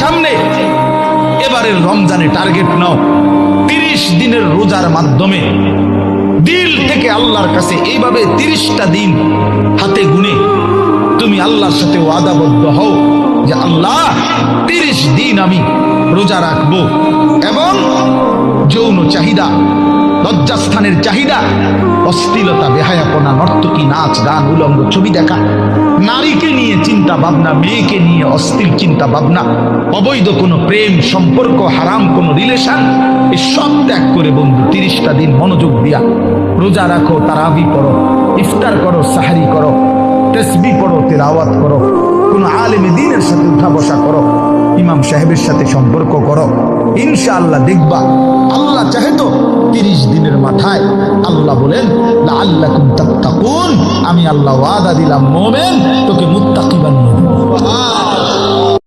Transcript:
সামনে এবারের রমজানে টার্গেট নাও, 30 দিনের রোজার মাধ্যমে দিল থেকে আল্লাহর কাছে এইভাবে 30টা দিন হাতে গুনে তুমি আল্লাহর সাথে ওয়াদাবদ্ধ হও যে আল্লাহ 30 দিন আমি রোজা রাখবো। এবং যৌন চাহিদা, লজ্জাস্থানের চাহিদা, অশ্লীলতা, বেহায়াপনা, নর্তকী, নাচ গান, উলঙ্গ ছবি দেখা, নারীকে নিয়ে চিন্তা ভাবনা, মেয়েকে নিয়ে অশ্লীল চিন্তা ভাবনা, অবৈধ কোনো প্রেম সম্পর্ক, হারাম কোনো রিলেশন, এই সব ত্যাগ করে বন্ধু 30টা দিন মনোযোগ দিয়া রোজা রাখো, তারাবি করো, ইফতার করো, সাহারি করো, তাসবিহ পড়ো, তিলাওয়াত করো, কোন আলেমে দ্বীনের সাথে উঠা বসা করো, ইমাম সাহেবের সাথে সম্পর্ক করো। ইনশাআল্লাহ দেখবা আল্লাহ চাহে তো 30 দিনের মাথায় আল্লাহ বলেন লাআল্লাকুম তাত্তাকুন, আমি আল্লাহ ওয়াদা দিলাম মুমিন তোকে মুত্তাকি বানিয়ে দেব।